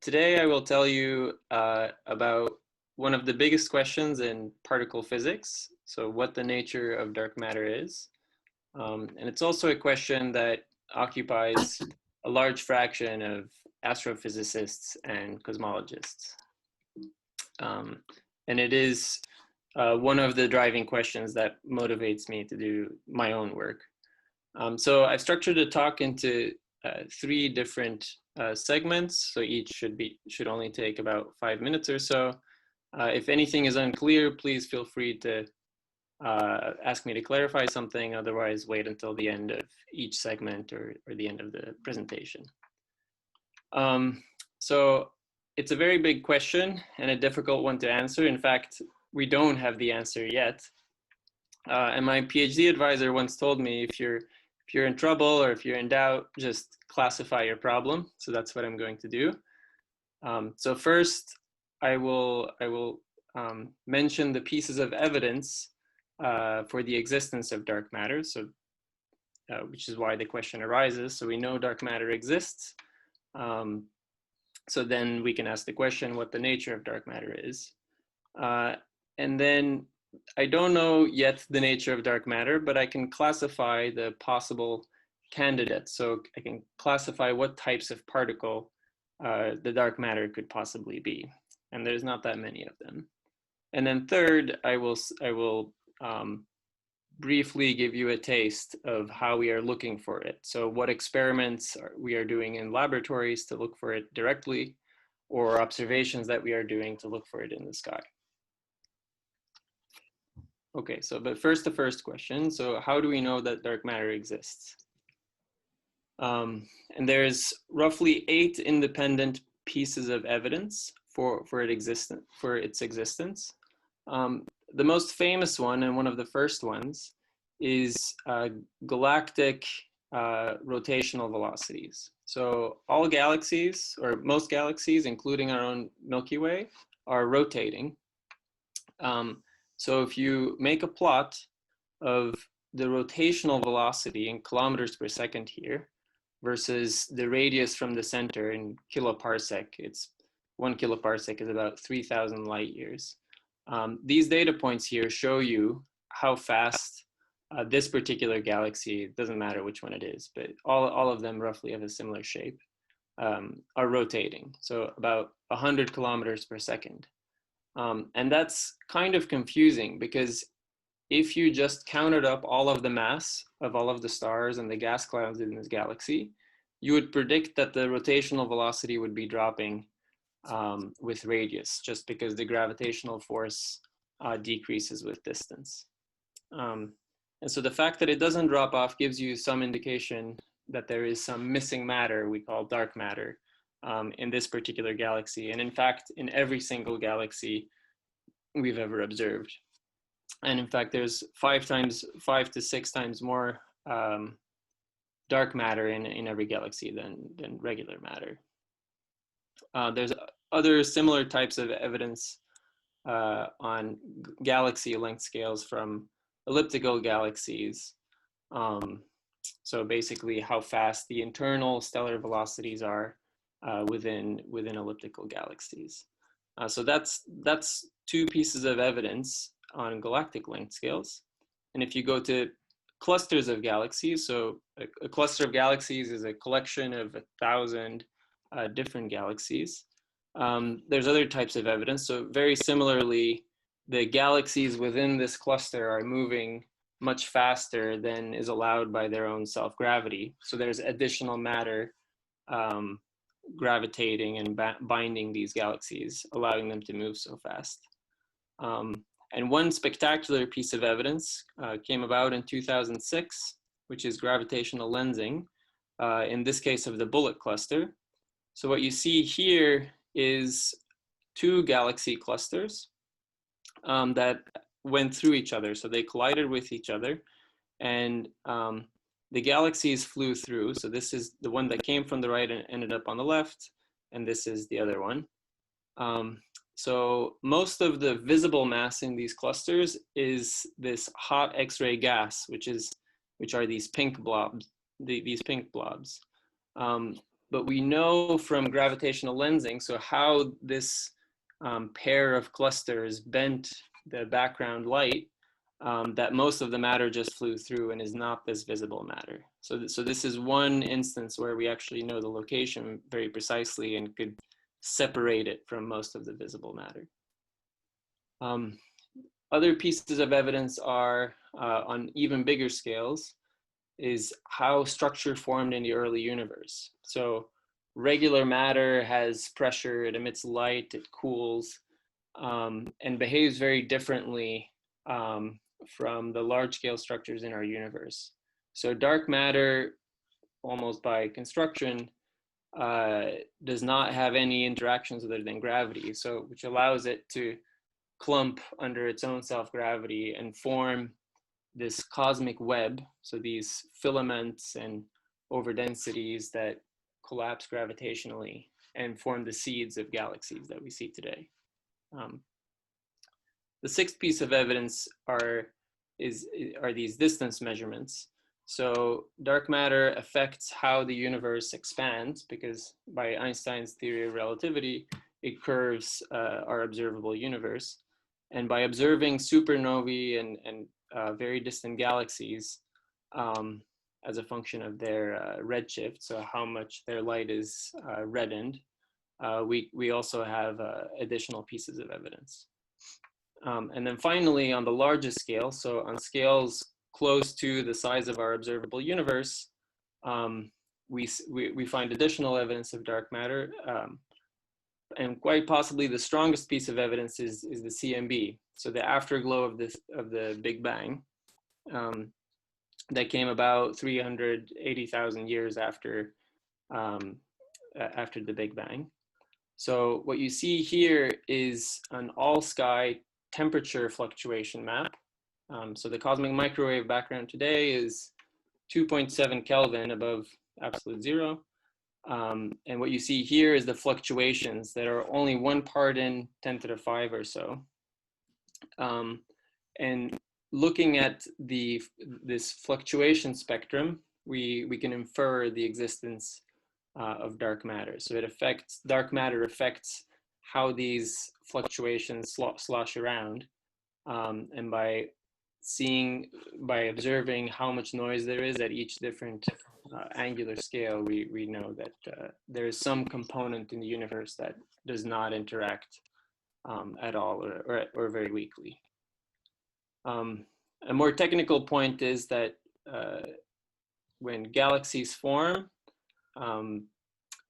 Today I will tell you about one of the biggest questions in particle physics, so what the nature of dark matter is. And it's also a question that occupies a large fraction of astrophysicists and cosmologists. And it is one of the driving questions that motivates me to do my own work. So I've structured the talk into three different segments, so each should only take about 5 minutes or so. If anything is unclear, please feel free to ask me to clarify something. Otherwise, wait until the end of each segment or the end of the presentation. So it's a very big question and a difficult one to answer. In fact, we don't have the answer yet. And my PhD advisor once told me, if you're in trouble or if you're in doubt, just classify your problem. So that's what I'm going to do. So first, I will mention the pieces of evidence for the existence of dark matter. So, which is why the question arises. So we know dark matter exists. So then we can ask the question what the nature of dark matter is. And then I don't know yet the nature of dark matter, but I can classify the possible candidates. So I can classify what types of particle the dark matter could possibly be. And there's not that many of them. And then third, I will briefly give you a taste of how we are looking for it. So what experiments we are doing in laboratories to look for it directly, or observations that we are doing to look for it in the sky. Okay, so but first the first question. So how do we know that dark matter exists? And there's roughly 8 independent pieces of evidence for its existence. The most famous one, and one of the first ones, is galactic rotational velocities. So all galaxies, or most galaxies, including our own Milky Way, are rotating. So if you make a plot of the rotational velocity in kilometers per second here versus the radius from the center in kiloparsec, it's 1 kiloparsec is about 3,000 light years. These data points here show you how fast this particular galaxy, it doesn't matter which one it is, but all of them roughly have a similar shape, are rotating. So about 100 kilometers per second. And that's kind of confusing because if you just counted up all of the mass of all of the stars and the gas clouds in this galaxy, you would predict that the rotational velocity would be dropping with radius, just because the gravitational force decreases with distance. And so the fact that it doesn't drop off gives you some indication that there is some missing matter we call dark matter in this particular galaxy. And in fact, in every single galaxy we've ever observed. And in fact, there's 5 to 6 times more dark matter in every galaxy than regular matter. There's other similar types of evidence on galaxy length scales from elliptical galaxies. So basically how fast the internal stellar velocities are within elliptical galaxies. So that's 2 pieces of evidence on galactic length scales. And if you go to clusters of galaxies, so a cluster of galaxies is a collection of 1,000 different galaxies. There's other types of evidence. So very similarly, the galaxies within this cluster are moving much faster than is allowed by their own self-gravity. So there's additional matter gravitating and binding these galaxies, allowing them to move so fast. And one spectacular piece of evidence came about in 2006, which is gravitational lensing, in this case of the Bullet cluster. So what you see here is 2 galaxy clusters that went through each other. So they collided with each other, and the galaxies flew through. So this is the one that came from the right and ended up on the left, and this is the other one. So most of the visible mass in these clusters is this hot X-ray gas, which are these pink blobs. But we know from gravitational lensing, so how this pair of clusters bent the background light, that most of the matter just flew through and is not this visible matter. So this is one instance where we actually know the location very precisely and could separate it from most of the visible matter. Other pieces of evidence are on even bigger scales, is how structure formed in the early universe. So regular matter has pressure, it emits light, it cools, and behaves very differently from the large scale structures in our universe. So dark matter, almost by construction, does not have any interactions other than gravity, so which allows it to clump under its own self-gravity and form this cosmic web, so these filaments and overdensities that collapse gravitationally and form the seeds of galaxies that we see today. The sixth piece of evidence are these distance measurements. So dark matter affects how the universe expands, because by Einstein's theory of relativity, it curves our observable universe. And by observing supernovae and very distant galaxies as a function of their redshift, so how much their light is reddened, we also have additional pieces of evidence. And then finally, on the largest scale, so on scales close to the size of our observable universe, we find additional evidence of dark matter. And quite possibly the strongest piece of evidence is the CMB, so the afterglow of the Big Bang, that came about 380,000 years after the Big Bang. So what you see here is an all-sky temperature fluctuation map. So the cosmic microwave background today is 2.7 Kelvin above absolute zero. And what you see here is the fluctuations that are only 1 part in 10 to the 5 or so. And looking at this fluctuation spectrum, we can infer the existence of dark matter. So dark matter affects how these fluctuations slosh around. And by observing how much noise there is at each different angular scale, we know that there is some component in the universe that does not interact at all or very weakly. A more technical point is that when galaxies form,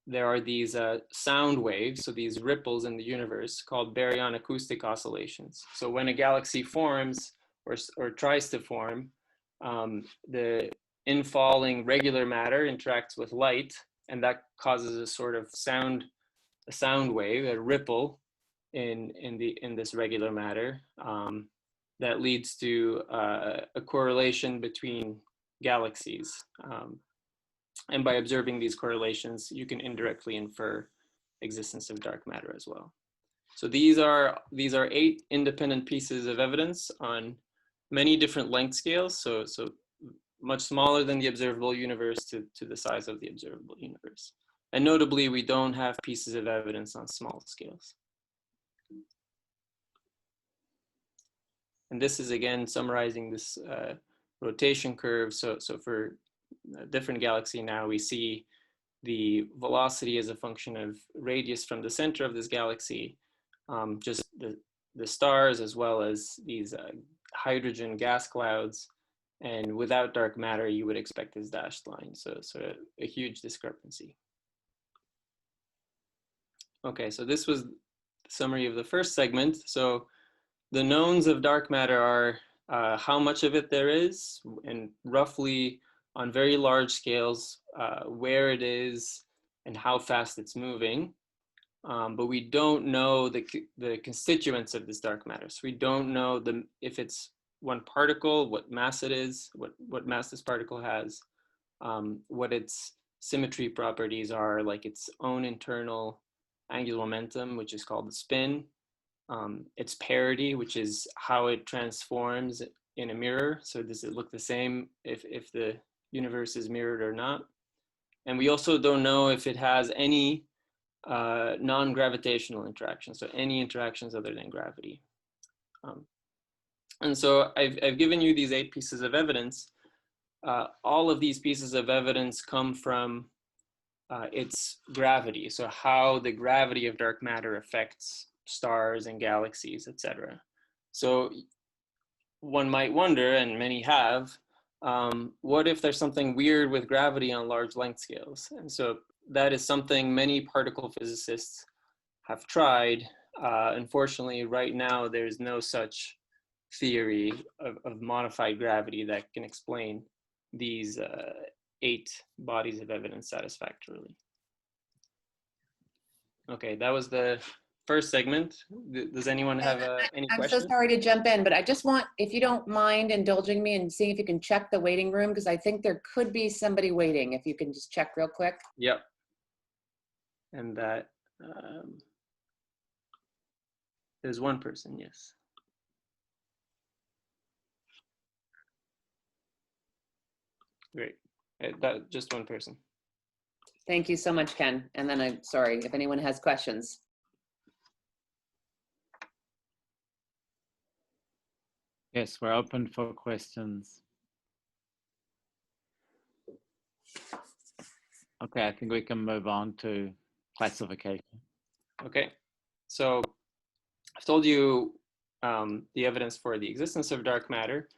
there are these sound waves, so these ripples in the universe called baryon acoustic oscillations. So when a galaxy forms or tries to form, the infalling regular matter interacts with light, and that causes a sort of sound wave, a ripple in this regular matter that leads to a correlation between galaxies. And by observing these correlations, you can indirectly infer existence of dark matter as well. So these are 8 independent pieces of evidence on many different length scales. So much smaller than the observable universe to the size of the observable universe. And notably, we don't have pieces of evidence on small scales. And this is again summarizing this rotation curve. So for a different galaxy now, we see the velocity as a function of radius from the center of this galaxy, just the stars as well as these hydrogen gas clouds. And without dark matter, you would expect this dashed line. So a huge discrepancy. Okay, so this was the summary of the first segment. So the knowns of dark matter are how much of it there is, and roughly on very large scales, where it is and how fast it's moving. But we don't know the constituents of this dark matter. So we don't know if it's one particle, what mass it is, what mass this particle has, what its symmetry properties are, like its own internal angular momentum, which is called the spin, its parity, which is how it transforms in a mirror. So does it look the same if the universe is mirrored or not? And we also don't know if it has any non-gravitational interactions, so any interactions other than gravity. And so I've given you these 8 pieces of evidence. All of these pieces of evidence come from its gravity, so how the gravity of dark matter affects stars and galaxies, etc. So one might wonder, and many have, what if there's something weird with gravity on large length scales? And so that is something many particle physicists have tried. Unfortunately, right now, there's no such theory of modified gravity that can explain these 8 bodies of evidence satisfactorily. Okay, that was the first segment. Does anyone have any questions? I'm so sorry to jump in, but I just want, if you don't mind indulging me and seeing if you can check the waiting room, because I think there could be somebody waiting, if you can just check real quick. Yep. And that, there's one person, yes. Great. That, just one person. Thank you so much, Ken. And then I'm sorry if anyone has questions. Yes, we're open for questions. Okay, I think we can move on to classification. Okay, so I've told you the evidence for the existence of dark matter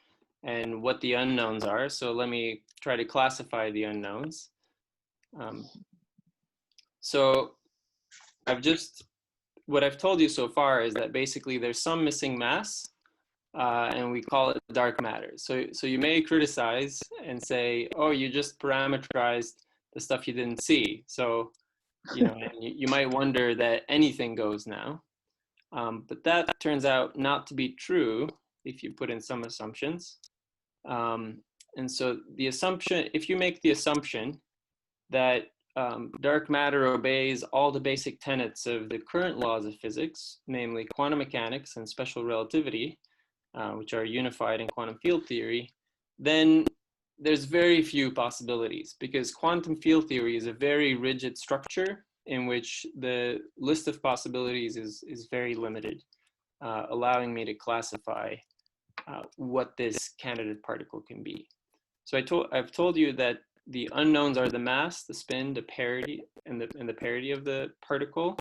and what the unknowns are. So let me try to classify the unknowns. So what I've told you so far is that basically there's some missing mass, and we call it dark matter. So you may criticize and say, oh, you just parameterized the stuff you didn't see. So, you know, you might wonder that anything goes now. But that turns out not to be true if you put in some assumptions. And so the assumption, if you make the assumption that dark matter obeys all the basic tenets of the current laws of physics, namely quantum mechanics and special relativity, which are unified in quantum field theory, then there's very few possibilities, because quantum field theory is a very rigid structure in which the list of possibilities is very limited, allowing me to classify what this candidate particle can be. So I've told you that the unknowns are the mass, the spin, the parity, and the parity of the particle,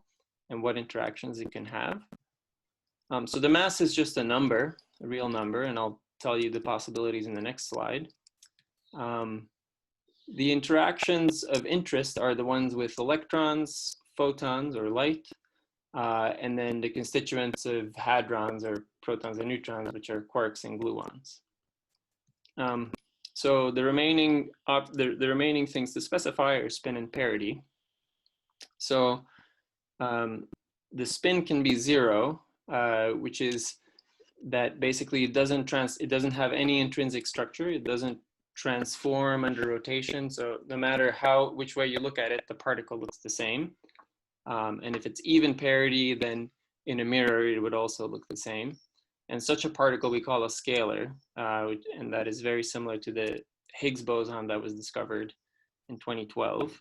and what interactions it can have. So the mass is just a number, a real number, and I'll tell you the possibilities in the next slide. The interactions of interest are the ones with electrons, photons, or light, and then the constituents of hadrons, or protons and neutrons, which are quarks and gluons. So the remaining things to specify are spin and parity. So the spin can be 0, which is that basically it doesn't have any intrinsic structure. It doesn't transform under rotation. So no matter which way you look at it, the particle looks the same. And if it's even parity, then in a mirror, it would also look the same. And such a particle we call a scalar, and that is very similar to the Higgs boson that was discovered in 2012.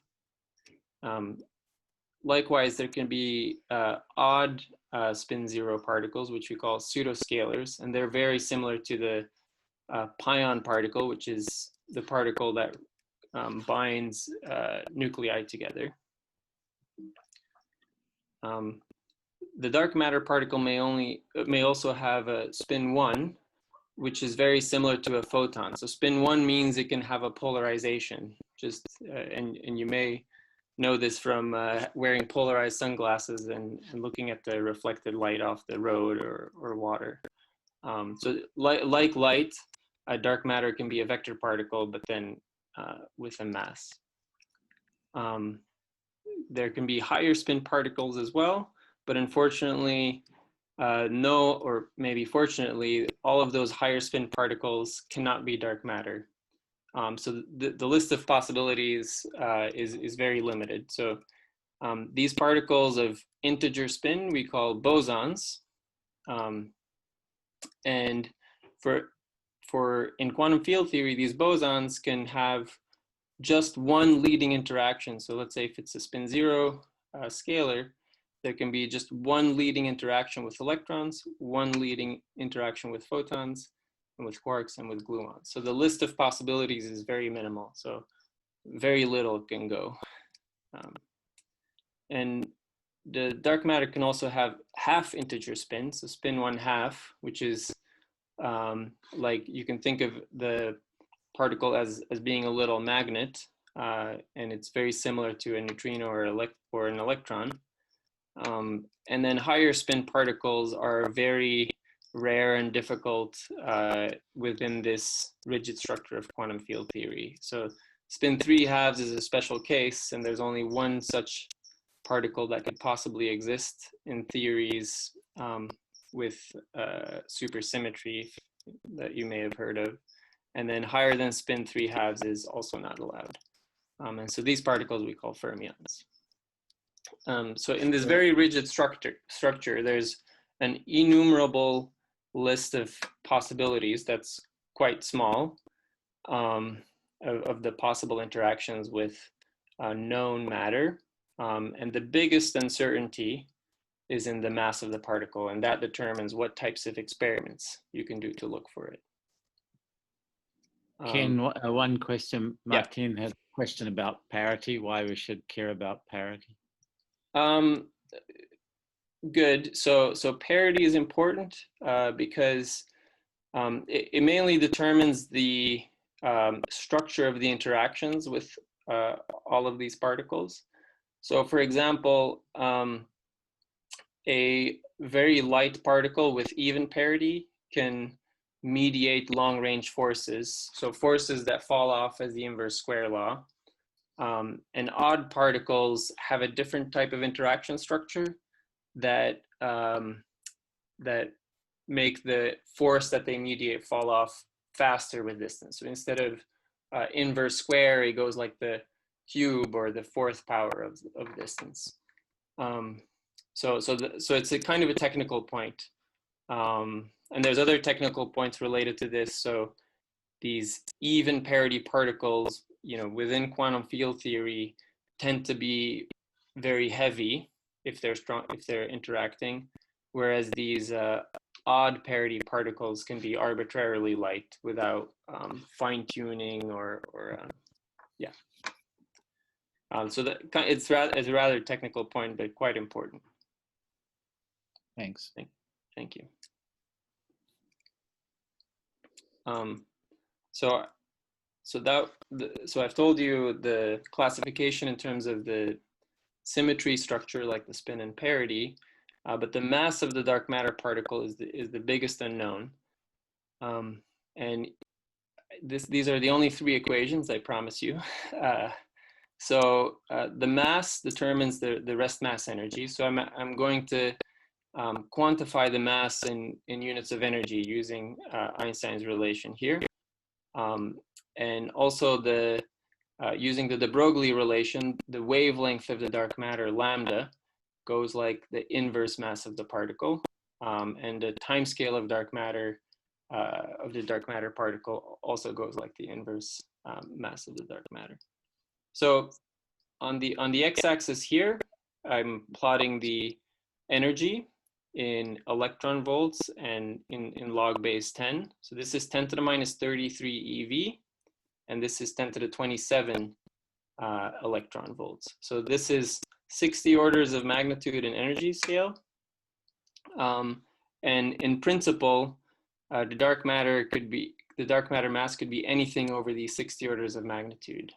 Likewise, there can be odd spin 0 particles, which we call pseudoscalars, and they're very similar to the pion particle, which is the particle that binds nuclei together. The dark matter particle may also have a spin 1, which is very similar to a photon. So spin 1 means it can have a polarization. And you may know this from wearing polarized sunglasses and looking at the reflected light off the road or water. So like light, dark matter can be a vector particle, but then with a mass. There can be higher spin particles as well, but unfortunately, no, or maybe fortunately, all of those higher spin particles cannot be dark matter. So the list of possibilities is very limited. So these particles of integer spin we call bosons, and in quantum field theory, these bosons can have just one leading interaction. So let's say if it's a spin 0 scalar, there can be just one leading interaction with electrons, one leading interaction with photons, and with quarks and with gluons. So the list of possibilities is very minimal. So very little can go. And the dark matter can also have half integer spins, so spin 1/2, which is like you can think of the particle as being a little magnet, and it's very similar to a neutrino or an electron. And then higher spin particles are very rare and difficult within this rigid structure of quantum field theory. So spin 3/2 is a special case, and there's only one such particle that could possibly exist in theories with supersymmetry that you may have heard of. And then higher than spin 3/2 is also not allowed. And so these particles we call fermions. So in this very rigid structure, there's an innumerable list of possibilities that's quite small of the possible interactions with known matter. And the biggest uncertainty is in the mass of the particle, and that determines what types of experiments you can do to look for it. Ken, one question. Martin has a question about parity, why we should care about parity. Good. So parity is important because it mainly determines the structure of the interactions with all of these particles. So for example, a very light particle with even parity can mediate long-range forces, so forces that fall off as the inverse square law. And odd particles have a different type of interaction structure that that make the force that they mediate fall off faster with distance. So instead of inverse square, it goes like the cube or the fourth power of distance. So it's a kind of a technical point. And there's other technical points related to this. So these even parity particles, within quantum field theory, tend to be very heavy if they're interacting, whereas these odd parity particles can be arbitrarily light without fine tuning so that it's a rather technical point, but quite important. Thanks. Thank you. So I've told you the classification in terms of the symmetry structure, like the spin and parity, but the mass of the dark matter particle is the biggest unknown. And these are the only three equations, I promise you. So the mass determines the rest mass energy. So I'm going to quantify the mass in units of energy using Einstein's relation here. And also using the de Broglie relation, the wavelength of the dark matter, lambda, goes like the inverse mass of the particle. And the time scale of dark matter, of the dark matter particle also goes like the inverse mass of the dark matter. So on the x-axis here, I'm plotting the energy in electron volts and in log base 10. So this is 10 to the minus 33 eV, and this is 10 to the 27 electron volts. So this is 60 orders of magnitude in energy scale. And in principle, the dark matter mass could be anything over these 60 orders of magnitude.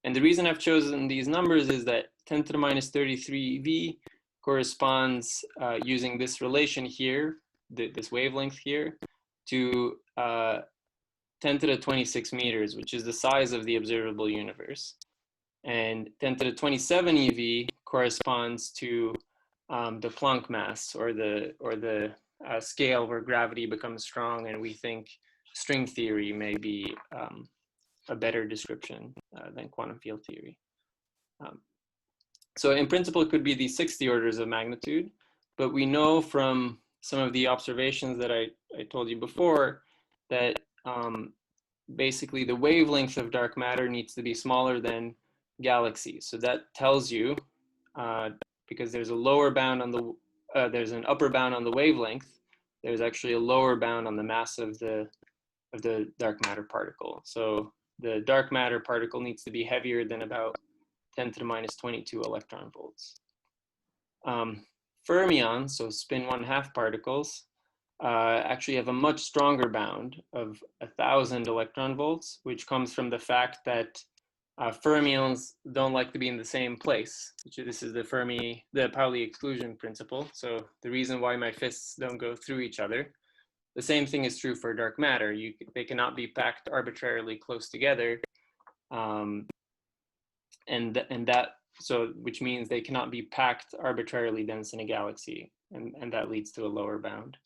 And the reason I've chosen these numbers is that 10 to the minus 33 eV corresponds, using this relation here, this wavelength here, to 10 to the 26 meters, which is the size of the observable universe. And 10 to the 27 eV corresponds to the Planck mass, or the scale where gravity becomes strong, and we think string theory may be a better description than quantum field theory. So in principle, it could be these 60 orders of magnitude, but we know from some of the observations that I told you before that basically the wavelength of dark matter needs to be smaller than galaxies. So that tells you, because there's a lower bound on the, there's an upper bound on the wavelength, there's actually a lower bound on the mass of the dark matter particle. So the dark matter particle needs to be heavier than about 10 to the minus 22 electron volts. Fermions, so spin 1/2 particles, actually have a much stronger bound of 1,000 electron volts, which comes from the fact that fermions don't like to be in the same place. This is the Pauli exclusion principle. So the reason why my fists don't go through each other. The same thing is true for dark matter. They cannot be packed arbitrarily close together, which means they cannot be packed arbitrarily dense in a galaxy, and that leads to a lower bound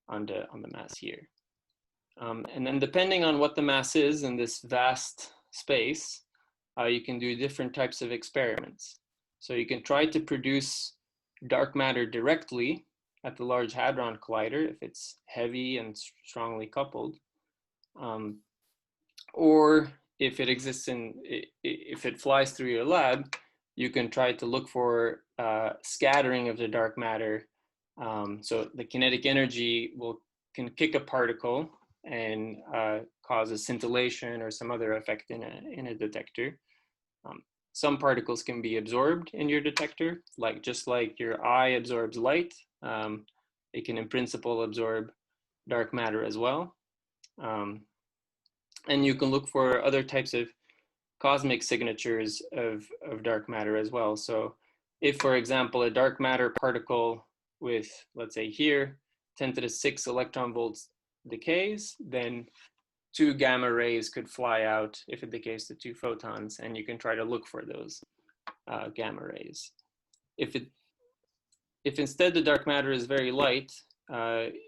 on the mass here. And then depending on what the mass is in this vast space, you can do different types of experiments. So you can try to produce dark matter directly at the Large Hadron Collider if it's heavy and strongly coupled, or if it exists if it flies through your lab, you can try to look for scattering of the dark matter. So the kinetic energy can kick a particle and cause a scintillation or some other effect in a detector. Some particles can be absorbed in your detector, just like your eye absorbs light. It can in principle absorb dark matter as well. And you can look for other types of cosmic signatures of dark matter as well. So if, for example, a dark matter particle with, let's say here, 10 to the 6 electron volts decays, then 2 gamma rays could fly out if it decays to 2 photons, and you can try to look for those gamma rays. If instead the dark matter is very light,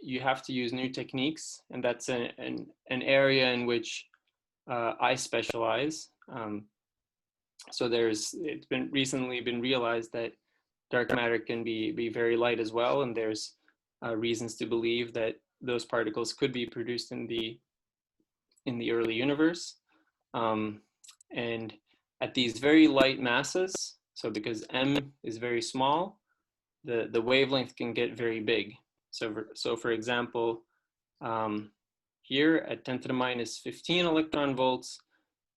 you have to use new techniques, and that's an area in which I specialize. So it's been recently been realized that dark matter can be very light as well, and there's reasons to believe that those particles could be produced in the early universe. And at these very light masses, so because m is very small, the wavelength can get very big. So for example, here at 10 to the minus 15 electron volts,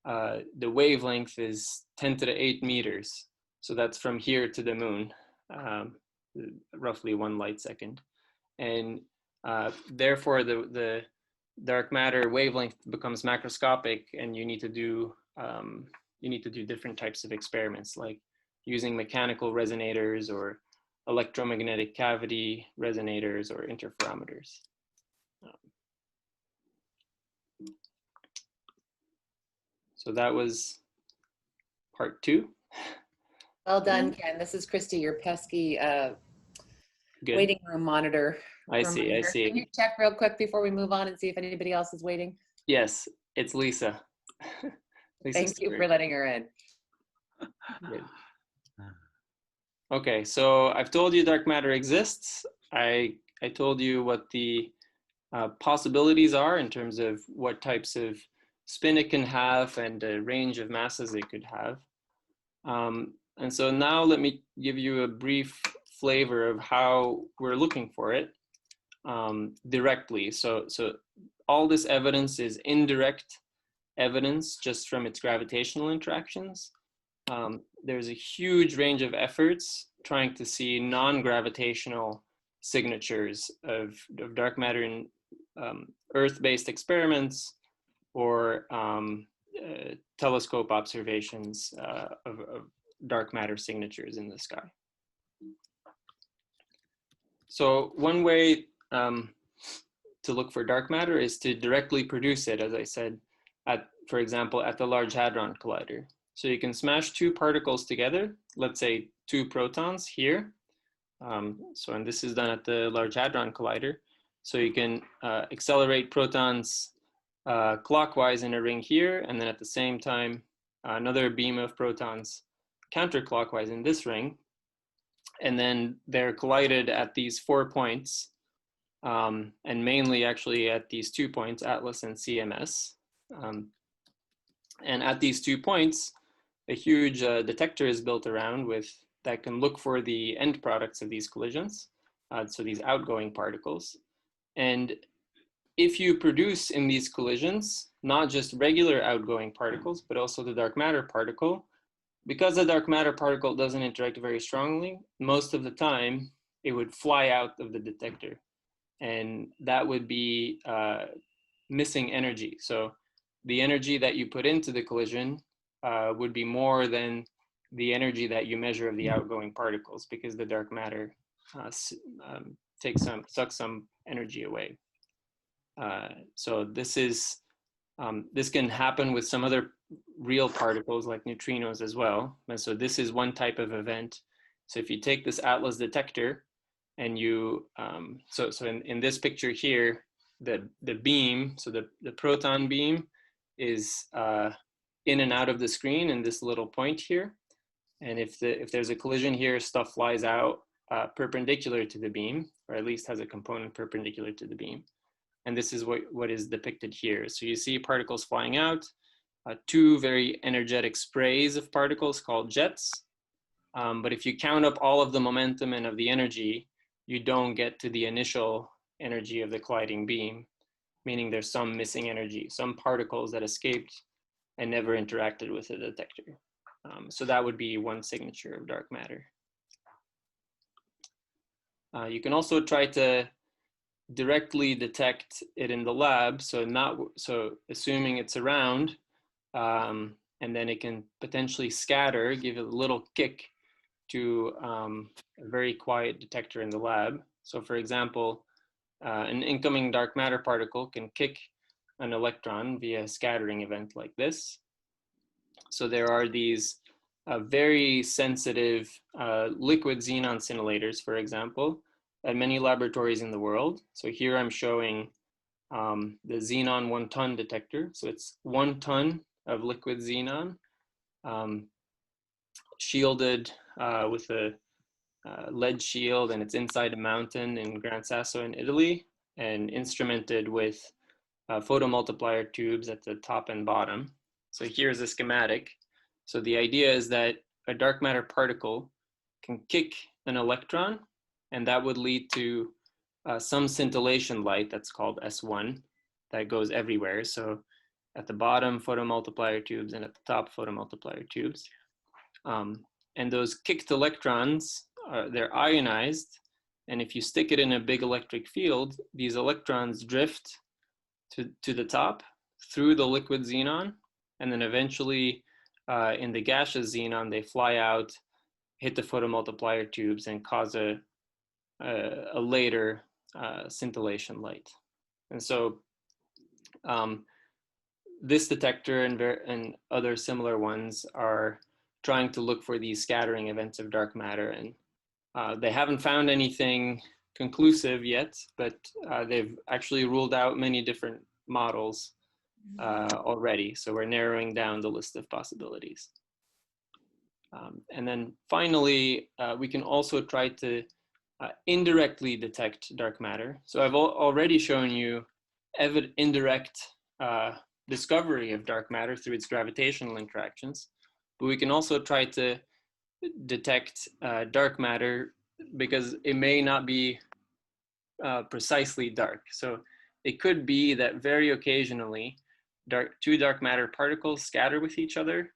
the wavelength is 10 to the 8 meters. So that's from here to the moon, roughly 1 light second. And therefore the dark matter wavelength becomes macroscopic, and you need to do different types of experiments, like using mechanical resonators or electromagnetic cavity resonators or interferometers. So that was part 2. Well done, Ken. This is Christy, your pesky waiting room monitor. I see. Can you check real quick before we move on and see if anybody else is waiting? Yes, it's Lisa. Thank you for letting her in. Good. Okay, so I've told you dark matter exists. I told you what the possibilities are in terms of what types of spin it can have and the range of masses it could have. And so now let me give you a brief flavor of how we're looking for it directly. So all this evidence is indirect evidence just from its gravitational interactions. There's a huge range of efforts trying to see non-gravitational signatures of dark matter in Earth-based experiments or telescope observations of dark matter signatures in the sky. So one way to look for dark matter is to directly produce it, as I said, for example, at the Large Hadron Collider. So you can smash 2 particles together, let's say 2 protons here. And this is done at the Large Hadron Collider. So you can accelerate protons clockwise in a ring here, and then at the same time, another beam of protons counterclockwise in this ring. And then they're collided at these 4 points, and mainly actually at these 2 points, Atlas and CMS. And at these 2 points, a huge detector is built around that can look for the end products of these collisions, so these outgoing particles. And if you produce in these collisions, not just regular outgoing particles, but also the dark matter particle, because the dark matter particle doesn't interact very strongly, most of the time it would fly out of the detector. And that would be missing energy. So the energy that you put into the collision would be more than the energy that you measure of the outgoing particles, because the dark matter sucks some energy away. So this can happen with some other real particles like neutrinos as well. And so this is one type of event. So if you take this Atlas detector and you, so in this picture here, the beam, so the proton beam is in and out of the screen in this little point here. And if there's a collision here, stuff flies out perpendicular to the beam, or at least has a component perpendicular to the beam. And this is what is depicted here. So you see particles flying out, 2 very energetic sprays of particles called jets. But if you count up all of the momentum and of the energy, you don't get to the initial energy of the colliding beam, meaning there's some missing energy, some particles that escaped and never interacted with the detector. So that would be one signature of dark matter. You can also try to directly detect it in the lab, so assuming it's around, and then it can potentially scatter, give it a little kick to a very quiet detector in the lab. So for example, an incoming dark matter particle can kick an electron via a scattering event like this. So there are these very sensitive liquid xenon scintillators, for example, at many laboratories in the world. So here I'm showing the xenon 1 ton detector. So it's 1 ton of liquid xenon, shielded with a lead shield, and it's inside a mountain in Gran Sasso in Italy, and instrumented with photomultiplier tubes at the top and bottom. So here's a schematic. So the idea is that a dark matter particle can kick an electron, and that would lead to some scintillation light that's called S1 that goes everywhere. So at the bottom, photomultiplier tubes, and at the top, photomultiplier tubes. And those kicked electrons, they're ionized. And if you stick it in a big electric field, these electrons drift to the top through the liquid xenon. And then eventually in the gaseous xenon, they fly out, hit the photomultiplier tubes, and cause a later scintillation light. And so this detector and other similar ones are trying to look for these scattering events of dark matter. And they haven't found anything conclusive yet, but they've actually ruled out many different models already. So we're narrowing down the list of possibilities. And then finally, we can also try to indirectly detect dark matter. So I've already shown you indirect discovery of dark matter through its gravitational interactions, but we can also try to detect dark matter because it may not be precisely dark. So it could be that very occasionally two dark matter particles scatter with each other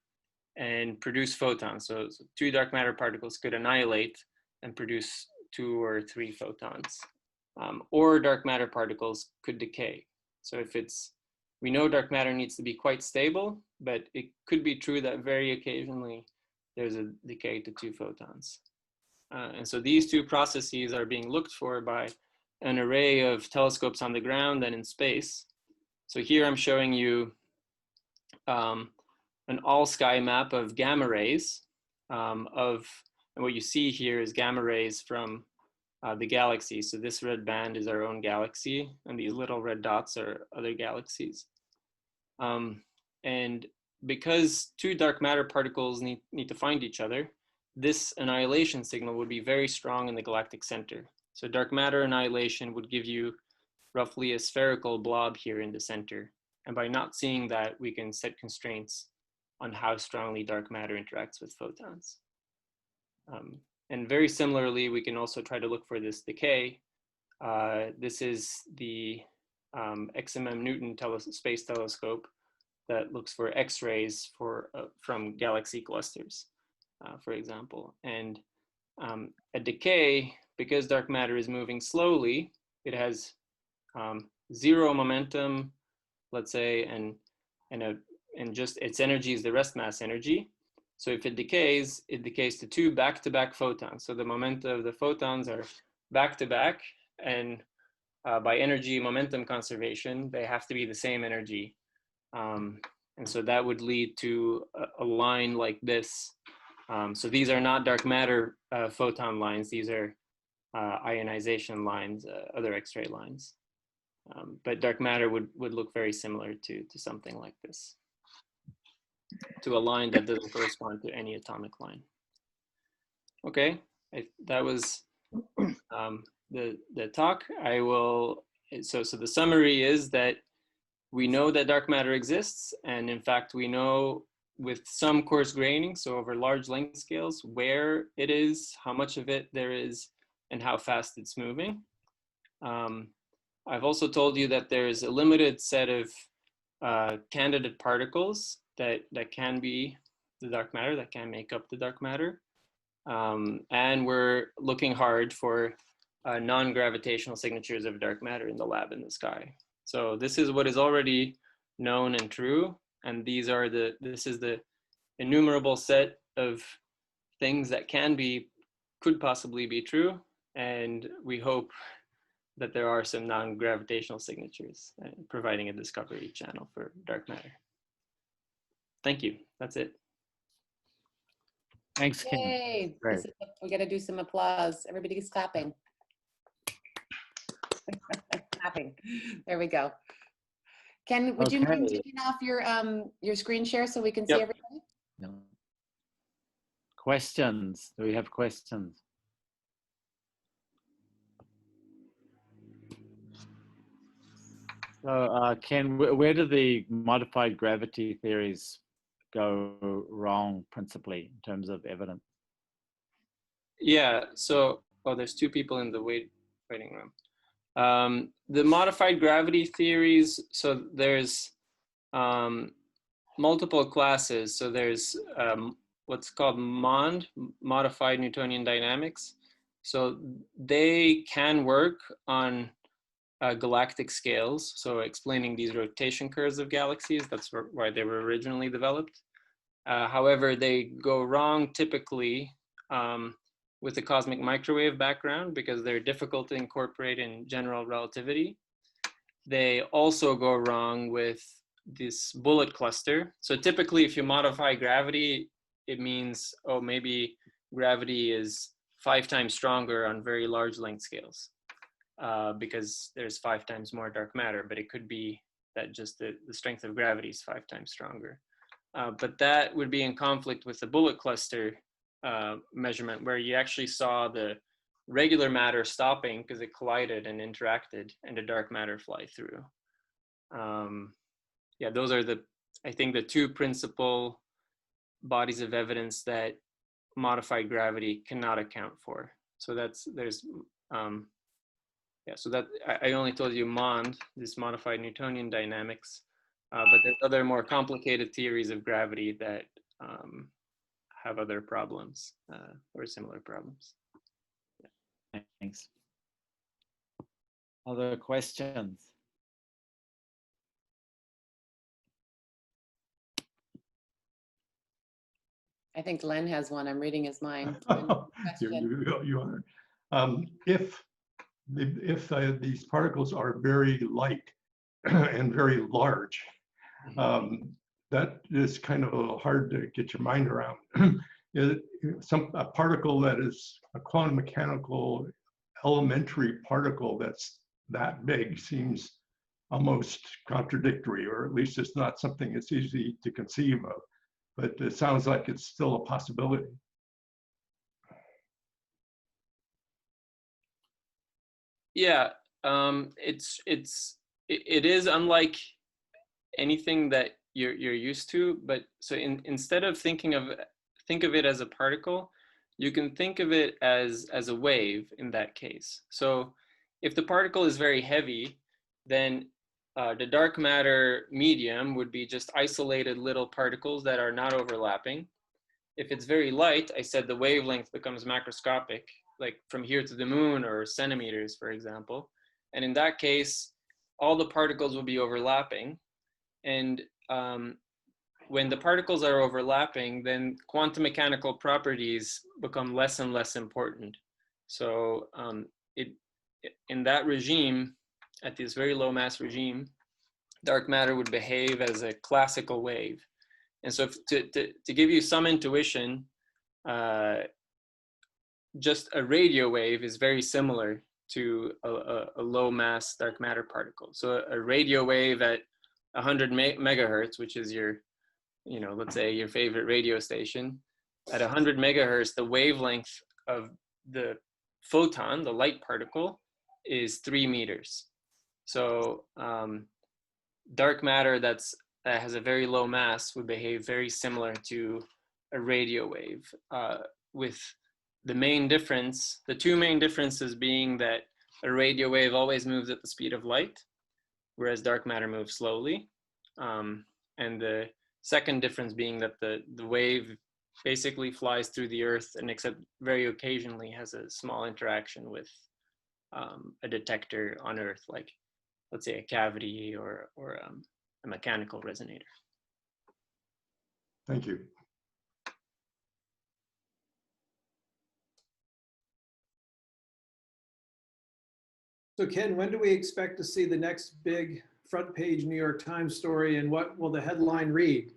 and produce photons. So 2 dark matter particles could annihilate and produce 2 or 3 photons. Or dark matter particles could decay. So we know dark matter needs to be quite stable, but it could be true that very occasionally there's a decay to 2 photons. And so these 2 processes are being looked for by an array of telescopes on the ground and in space. So here I'm showing you an all-sky map of gamma rays and what you see here is gamma rays from the galaxy. So this red band is our own galaxy, and these little red dots are other galaxies. And because 2 dark matter particles need to find each other, this annihilation signal would be very strong in the galactic center. So dark matter annihilation would give you roughly a spherical blob here in the center. And by not seeing that, we can set constraints on how strongly dark matter interacts with photons. And very similarly, we can also try to look for this decay. This is the XMM Newton space telescope that looks for X-rays from galaxy clusters, for example. And a decay, because dark matter is moving slowly, it has zero momentum, let's say, and just its energy is the rest mass energy. So if it decays to two back-to-back photons. So the momenta of the photons are back-to-back, and by energy momentum conservation, they have to be the same energy. And so that would lead to a line like this. So these are not dark matter photon lines. These are ionization lines, other X-ray lines. But dark matter would look very similar to something like this, to a line that doesn't correspond to any atomic line. Okay, that was the talk. So the summary is that we know that dark matter exists, and in fact we know with some coarse graining, so over large length scales, where it is, how much of it there is, and how fast it's moving. I've also told you that there's a limited set of candidate particles that can be the dark matter, that can make up the dark matter. And we're looking hard for non-gravitational signatures of dark matter in the lab in the sky. So this is what is already known and true. And this is the innumerable set of things that could possibly be true. And we hope that there are some non-gravitational signatures, providing a discovery channel for dark matter. Thank you. That's it. Thanks, Ken. Yay! Great. We got to do some applause. Everybody's clapping. Clapping. There we go. Ken, would you mind taking off your screen share so we can see everything? No. Questions? Do we have questions? So, Ken, where do the modified gravity theories go wrong principally in terms of evidence? Yeah, so, there's two people in the waiting room. The modified gravity theories, so there's multiple classes. So there's what's called MOND, modified Newtonian dynamics. So they can work on galactic scales, so explaining these rotation curves of galaxies. That's why they were originally developed. However, they go wrong typically with the cosmic microwave background because they're difficult to incorporate in general relativity. They also go wrong with this bullet cluster. So typically if you modify gravity, it means, maybe gravity is 5 times stronger on very large length scales because there's 5 times more dark matter, but it could be that just the strength of gravity is 5 times stronger. But that would be in conflict with the bullet cluster measurement, where you actually saw the regular matter stopping because it collided and interacted, and the dark matter fly through. Yeah, those are I think the two principal bodies of evidence that modified gravity cannot account for. So so that I only told you MOND, this modified Newtonian dynamics, but there's other more complicated theories of gravity that have other problems or similar problems. Yeah. Thanks. Other questions? I think Len has one. I'm reading his mind. You are. If these particles are very light and very large, that is kind of a little hard to get your mind around. A particle that is a quantum mechanical elementary particle that's that big seems almost contradictory, or at least it's not something that's easy to conceive of. But it sounds like it's still a possibility. Yeah, it is unlike anything that you're used to. But so instead of think of it as a particle, you can think of it as a wave in that case. So if the particle is very heavy, then the dark matter medium would be just isolated little particles that are not overlapping. If it's very light, I said the wavelength becomes macroscopic, like from here to the moon or centimeters, for example. And in that case, all the particles will be overlapping. And when the particles are overlapping, then quantum mechanical properties become less and less important. So in that regime, at this very low mass regime, dark matter would behave as a classical wave. And so to give you some intuition, just a radio wave is very similar to a low mass dark matter particle. So a radio wave at 100 megahertz, which is your, let's say your favorite radio station, at 100 megahertz, the wavelength of the photon, the light particle, is 3 meters. So dark matter that has a very low mass would behave very similar to a radio wave, with the two main differences being that a radio wave always moves at the speed of light, whereas dark matter moves slowly. And the second difference being that the wave basically flies through the earth, and except very occasionally has a small interaction with a detector on earth, like let's say a cavity or a mechanical resonator. Thank you. So Ken, when do we expect to see the next big front page New York Times story, and what will the headline read?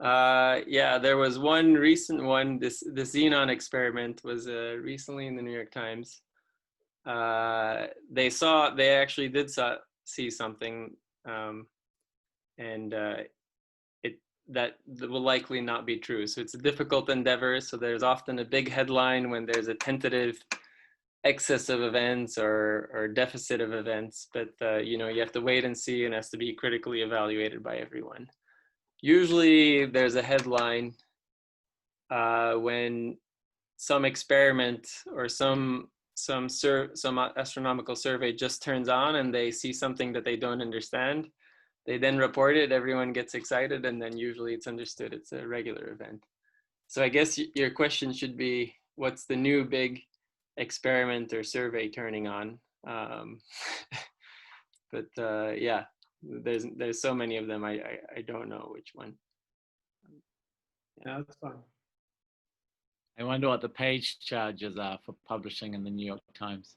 Yeah, there was one recent one. The xenon experiment was recently in the New York Times. They actually did see something, and that will likely not be true. So it's a difficult endeavor. So there's often a big headline when there's a tentative excess of events or deficit of events, but you have to wait and see, and it has to be critically evaluated by everyone. Usually there's a headline when some experiment or some astronomical survey just turns on and they see something that they don't understand. They then report it, everyone gets excited, and then usually it's understood it's a regular event. So I guess your question should be, what's the new big experiment or survey turning on? But yeah, there's so many of them, I don't know which one. Yeah, that's fine. I wonder what the page charges are for publishing in the New York Times.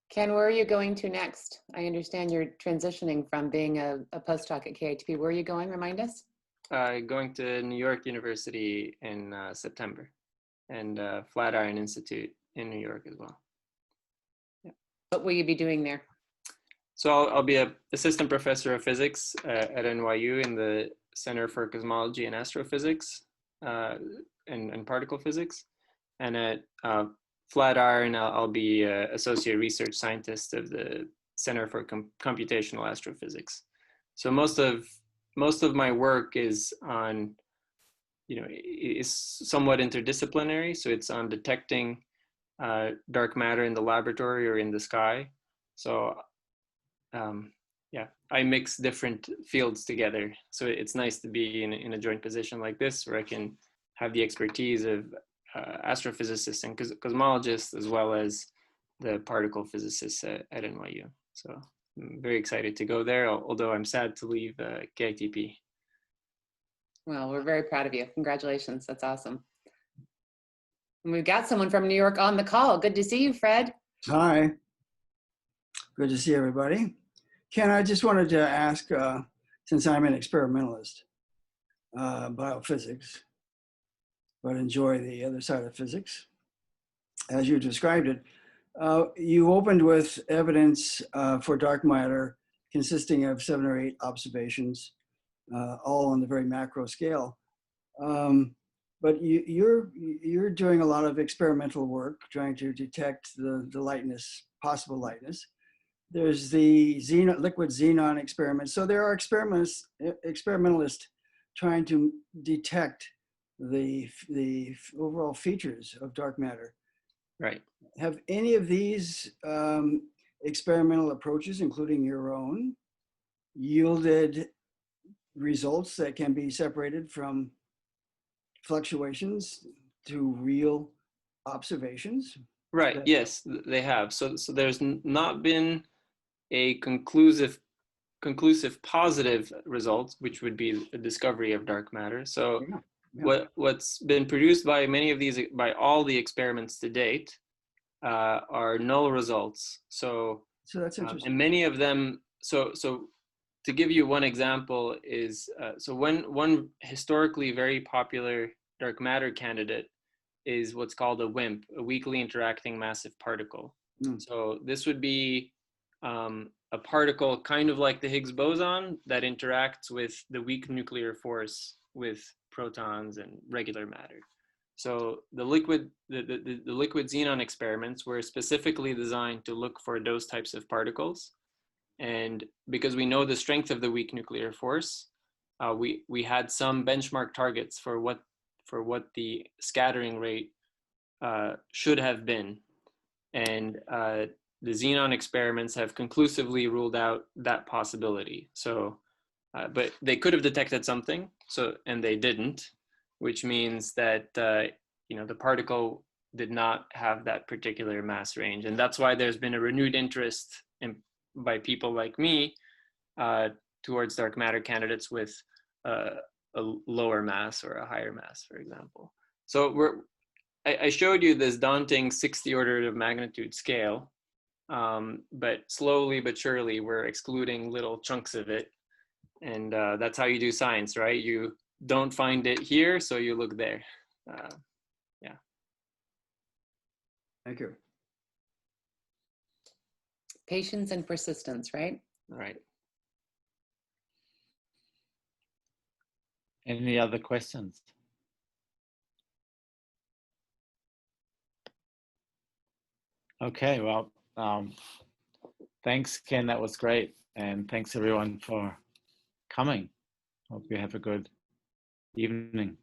Ken, where are you going to next? I understand you're transitioning from being a postdoc at KITP. Where are you going? Remind us. Going to New York University in September, and Flatiron Institute in New York as well. Yeah. What will you be doing there? So I'll be an assistant professor of physics at NYU in the Center for Cosmology and Astrophysics and particle physics. And at Flatiron, I'll be associate research scientist of the Center for Computational Astrophysics. So most of my work is on, is somewhat interdisciplinary. So it's on detecting dark matter in the laboratory or in the sky. So yeah, I mix different fields together. So it's nice to be in a joint position like this, where I can have the expertise of astrophysicists and cosmologists, as well as the particle physicists at NYU. So I'm very excited to go there, although I'm sad to leave KITP. Well, we're very proud of you. Congratulations. That's awesome. And we've got someone from New York on the call. Good to see you, Fred. Hi. Good to see everybody. Ken, I just wanted to ask, since I'm an experimentalist, biophysics, but enjoy the other side of physics, as you described it, you opened with evidence for dark matter consisting of 7 or 8 observations, all on the very macro scale. But you're doing a lot of experimental work trying to detect the lightness possible lightness. There's the liquid xenon experiment. So there are experimentalists trying to detect the overall features of dark matter. Right. Have any of these experimental approaches, including your own, yielded results that can be separated from fluctuations to real observations? Right. Yes, they have. So there's not been a conclusive positive result, which would be a discovery of dark matter. So what's been produced by all the experiments to date are null results. So that's interesting. and many of them. So to give you one example is so one historically very popular dark matter candidate is what's called a WIMP, a weakly interacting massive particle. So this would be a particle kind of like the Higgs boson that interacts with the weak nuclear force with protons and regular matter. So the liquid xenon experiments were specifically designed to look for those types of particles. And because we know the strength of the weak nuclear force, we had some benchmark targets for what the scattering rate should have been. And the xenon experiments have conclusively ruled out that possibility. So, but they could have detected something, and they didn't, which means that the particle did not have that particular mass range, and that's why there's been a renewed interest by people like me towards dark matter candidates with a lower mass or a higher mass, for example. So I showed you this daunting 60 order of magnitude scale, but slowly but surely we're excluding little chunks of it. And that's how you do science, right? You don't find it here, so you look there. Yeah. Thank you. Patience and persistence, right? Right. Any other questions? Okay, well, thanks, Ken. That was great. And thanks everyone for coming. Hope you have a good evening.